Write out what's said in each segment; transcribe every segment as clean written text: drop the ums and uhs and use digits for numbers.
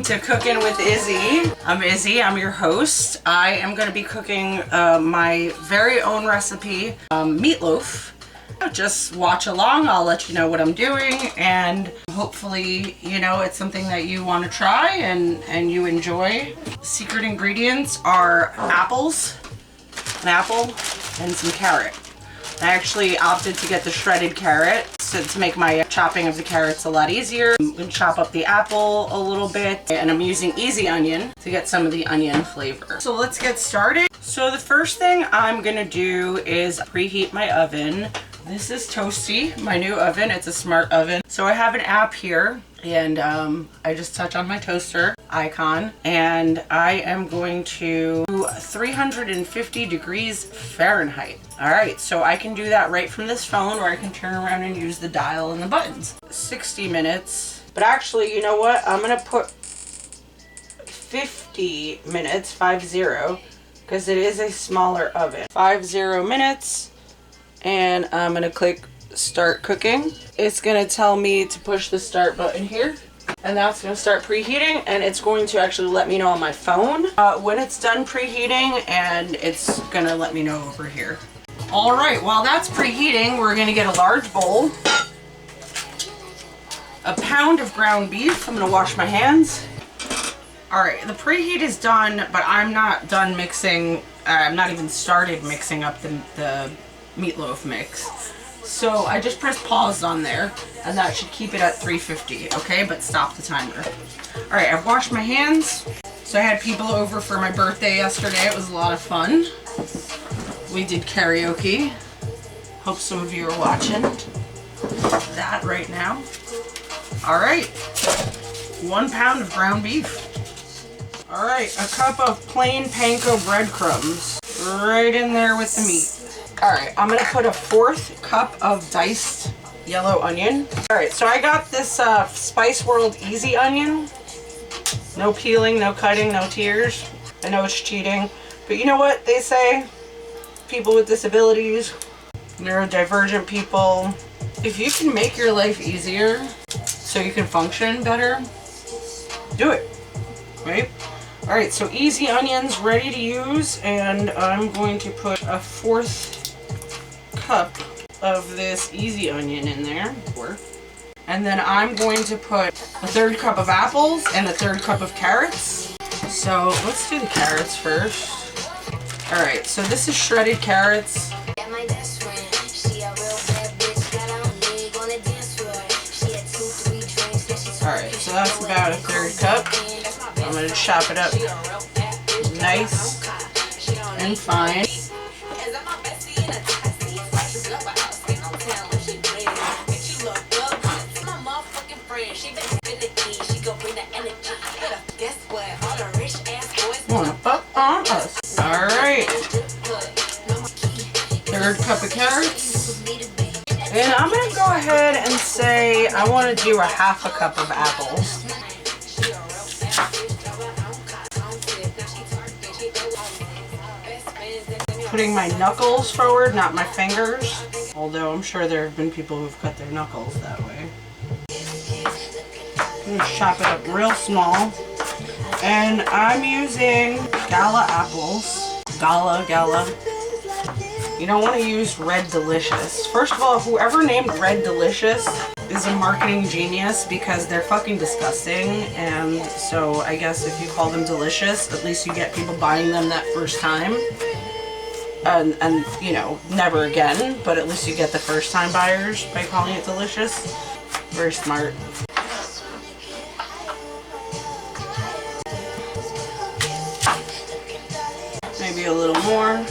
to Cooking with Izzy. I'm Izzy, I'm your host. I am going to be cooking my very own recipe, meatloaf. Just watch along, I'll let you know what I'm doing, and hopefully, you know, it's something that you want to try and you enjoy. Secret ingredients are apples, an apple, and some carrot. I actually opted to get the shredded carrot to make my chopping of the carrots a lot easier. I'm going to chop up the apple a little bit, and I'm using easy onion to get some of the onion flavor. So let's get started. So the first thing I'm going to do is preheat my oven. This is Toasty, my new oven. It's a smart oven. So I have an app here, and I just touch on my toaster icon, and I am going to 350 degrees Fahrenheit. All right, so I can do that right from this phone, or I can turn around and use the dial and the buttons. 60 minutes. But actually, you know what? I'm gonna put 50 minutes, 50, because it is a smaller oven. 50 minutes. And I'm gonna click start cooking. It's gonna tell me to push the start button here, and that's gonna start preheating, and it's going to actually let me know on my phone when it's done preheating, and it's gonna let me know over here. All right, while that's preheating, we're gonna get a large bowl, a pound of ground beef. I'm gonna wash my hands. All right, the preheat is done, but I'm not done mixing. I'm not even started mixing up the meatloaf mix. So I just pressed pause on there, and that should keep it at 350, okay? But stop the timer. All right, I've washed my hands. So I had people over for my birthday yesterday. It was a lot of fun. We did karaoke. Hope some of you are watching that right now. All right, 1 pound of ground beef. All right, a cup of plain panko breadcrumbs right in there with the meat. All right, I'm gonna put a 1/4 cup of diced yellow onion. All right, so I got this Spice World Easy Onion. No peeling, no cutting, no tears. I know it's cheating, but you know what they say? People with disabilities, neurodivergent people, if you can make your life easier so you can function better, do it, right? All right, so easy onions ready to use, and I'm going to put a 1/4 cup of this easy onion in there. And then I'm going to put a 1/3 cup of apples and a 1/3 cup of carrots. So let's do the carrots first. All right, so this is shredded carrots. All right, so that's about a 1/3 cup. I'm gonna chop it up nice and fine. Alright, 1/3 cup of carrots, and I'm going to go ahead and say I want to do a 1/2 cup of apples. Putting my knuckles forward, not my fingers, although I'm sure there have been people who've cut their knuckles that way. I'm going to chop it up real small. And I'm using Gala apples. Gala. You don't want to use Red Delicious. First of all, whoever named Red Delicious is a marketing genius, because they're fucking disgusting. And so I guess if you call them delicious, at least you get people buying them that first time. And you know, never again, but at least you get the first time buyers by calling it delicious. Very smart. Maybe a little more.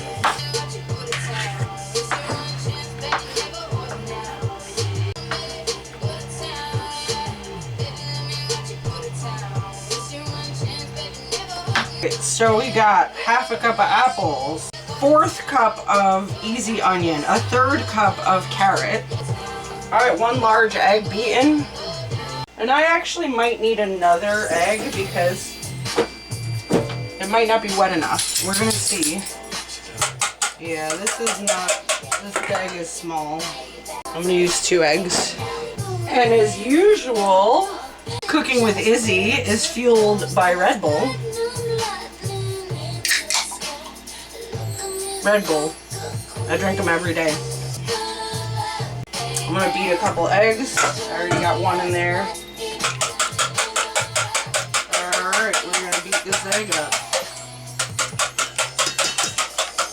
Okay, so we got 1/2 cup of apples, 1/4 cup of easy onion, a 1/3 cup of carrot. All right, 1 large egg beaten. And I actually might need another egg because it might not be wet enough. We're gonna see. Yeah, this egg is small. I'm gonna use 2 eggs. And as usual, Cooking with Izzy is fueled by Red Bull. Red Bull. I drink them every day. I'm gonna beat a couple eggs. I already got one in there. Alright, we're gonna beat this egg up.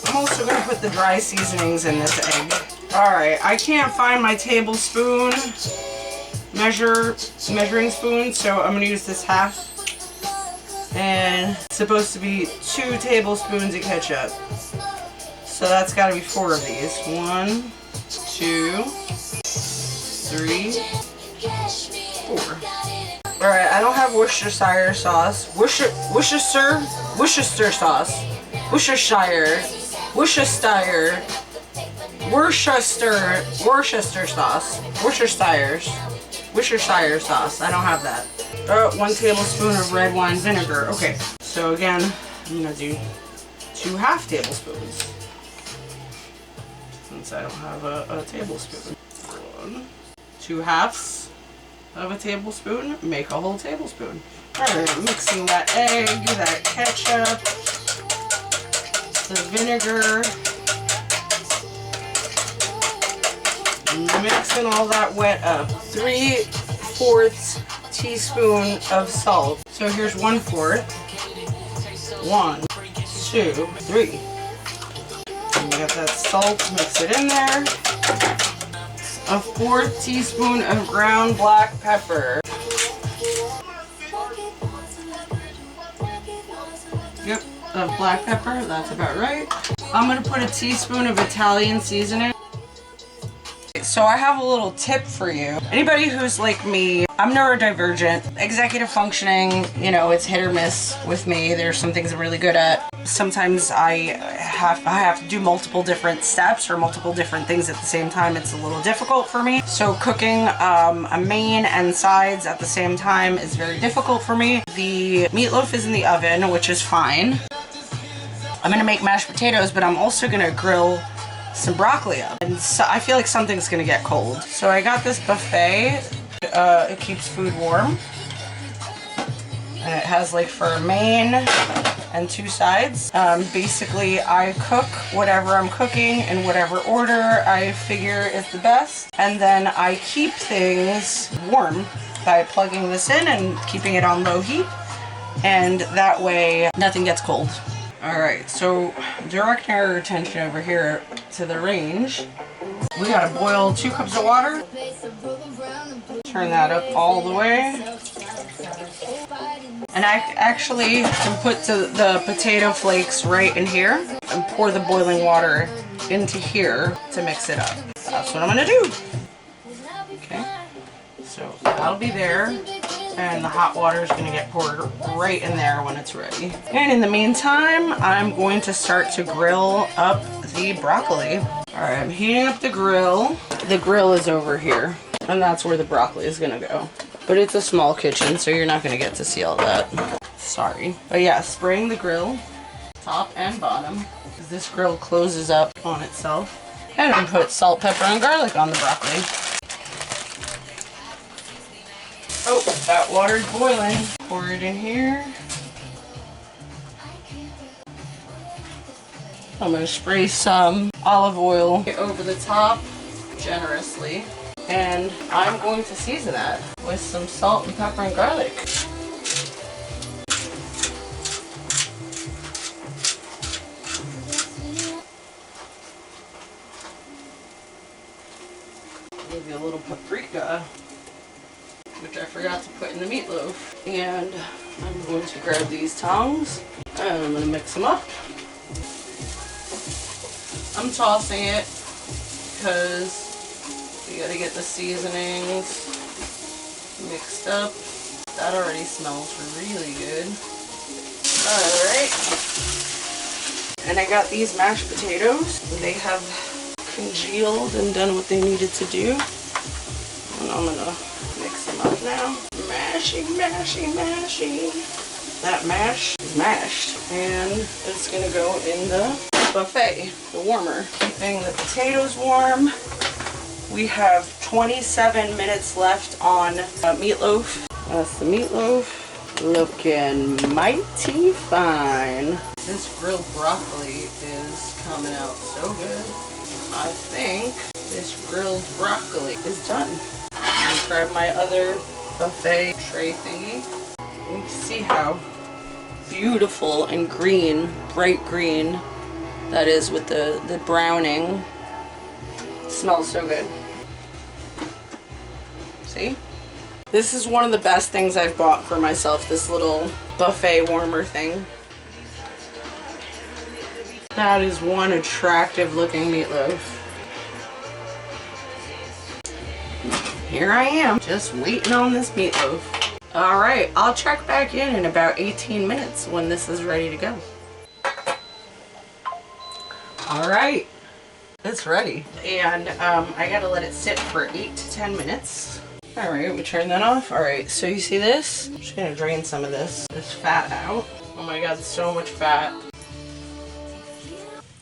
I'm also gonna put the dry seasonings in this egg. Alright, I can't find my tablespoon measuring spoon, so I'm gonna use this half. And it's supposed to be 2 tablespoons of ketchup. So that's gotta be 4 of these. 1, 2, 3, 4. Alright, I don't have Worcestershire sauce. Worcestershire sauce. Worcestershire sauce. Worcestershire sauce. I don't have that. 1 tablespoon of red wine vinegar. Okay, so again, I'm gonna do 2 half tablespoons. Since I don't have a tablespoon. 1, 2 halves of a tablespoon, make a whole tablespoon. Alright, mixing that egg, that ketchup, the vinegar, mixing all that wet up. 3/4 teaspoon of salt. So here's 1/4. 1, 2, 3. And you got that salt, mix it in there. A 1/4 teaspoon of ground black pepper. Yep, of black pepper, that's about right. I'm gonna put a teaspoon of Italian seasoning. So I have a little tip for you. Anybody who's like me, I'm neurodivergent. Executive functioning, you know, it's hit or miss with me. There's some things I'm really good at. Sometimes I have to do multiple different steps or multiple different things at the same time. It's a little difficult for me. So cooking a main and sides at the same time is very difficult for me. The meatloaf is in the oven, which is fine. I'm gonna make mashed potatoes, but I'm also gonna grill some broccoli up. And so I feel like something's gonna get cold. So I got this buffet. It keeps food warm. And it has like for a main and 2 sides. Basically, I cook whatever I'm cooking in whatever order I figure is the best. And then I keep things warm by plugging this in and keeping it on low heat. And that way, nothing gets cold. Alright, so directing our attention over here to the range. We gotta boil 2 cups of water. Turn that up all the way. And I actually can put the potato flakes right in here and pour the boiling water into here to mix it up. That's what I'm gonna do. Okay, so that'll be there. And the hot water is going to get poured right in there when it's ready. And in the meantime, I'm going to start to grill up the broccoli. Alright, I'm heating up the grill. The grill is over here, and that's where the broccoli is going to go. But it's a small kitchen, so you're not going to get to see all that. Sorry. But yeah, spraying the grill, top and bottom, because this grill closes up on itself. And then put salt, pepper, and garlic on the broccoli. Oh, that water's boiling. Pour it in here. I'm going to spray some olive oil over the top generously. And I'm going to season that with some salt and pepper and garlic. Maybe a little paprika, which I forgot to put in the meatloaf. And I'm going to grab these tongs and I'm going to mix them up. I'm tossing it because we got to get the seasonings mixed up. That already smells really good. Alright. And I got these mashed potatoes. They have congealed and done what they needed to do. And I'm going to mix them up now. Mashing, mashing, mashing. That mash is mashed. And it's going to go in the buffet, the warmer. Keeping the potatoes warm. We have 27 minutes left on meatloaf. That's the meatloaf. Looking mighty fine. This grilled broccoli is coming out so good. I think this grilled broccoli is done. I'm gonna grab my other buffet tray thingy. You can see how beautiful and green, bright green that is with the browning. It smells so good. See? This is one of the best things I've bought for myself, this little buffet warmer thing. That is one attractive looking meatloaf. Here I am, just waiting on this meatloaf. All right, I'll check back in about 18 minutes when this is ready to go. All right, it's ready. And I gotta let it sit for 8 to 10 minutes. All right, we turn that off. All right, so you see this? I'm just gonna drain some of this fat out. Oh my God, so much fat.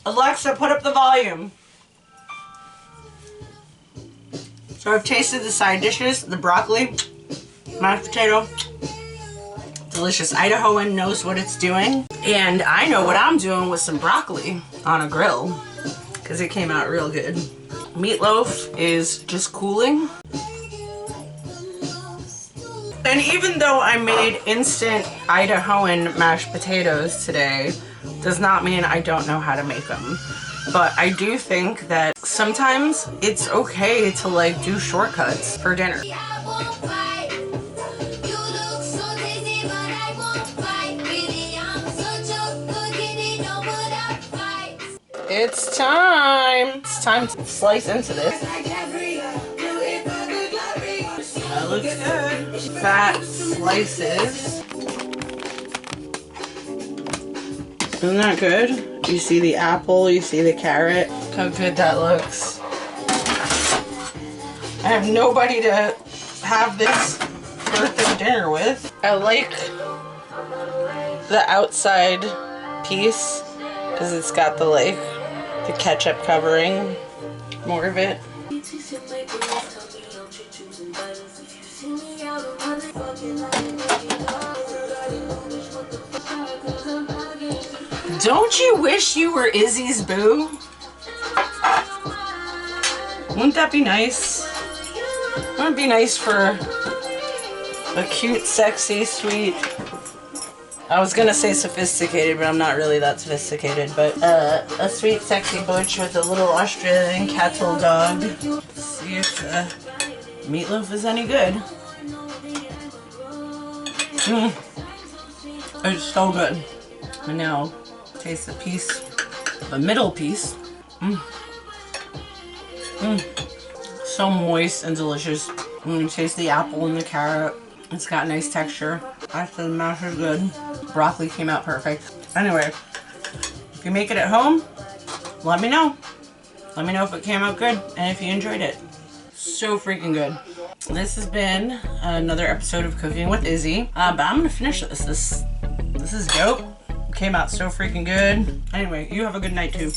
Alexa, put up the volume. So I've tasted the side dishes, the broccoli, mashed potato. Delicious. Idahoan knows what it's doing. And I know what I'm doing with some broccoli on a grill, because it came out real good. Meatloaf is just cooling. And even though I made instant Idahoan mashed potatoes today, does not mean I don't know how to make them. But I do think that sometimes it's okay to like do shortcuts for dinner. It's time! It's time to slice into this. That looks good. Fat slices. Isn't that good? You see the apple, you see the carrot. How good that looks. I have nobody to have this birthday dinner with. I like the outside piece because it's got the ketchup covering more of it. Don't you wish you were Izzy's boo? Wouldn't that be nice? Wouldn't it be nice for a cute, sexy, sweet... I was gonna say sophisticated, but I'm not really that sophisticated. But a sweet, sexy butch with a little Australian cattle dog. Let's see if the meatloaf is any good. It's so good. And now, taste the piece, the middle piece. So moist and delicious. And you taste the apple and the carrot. It's got nice texture. Actually, the mash is good. Broccoli came out perfect. Anyway, if you make it at home, let me know. Let me know if it came out good and if you enjoyed it. So freaking good. This has been another episode of Cooking with Izzy. But I'm gonna finish this. This is dope. Came out so freaking good. Anyway, you have a good night too.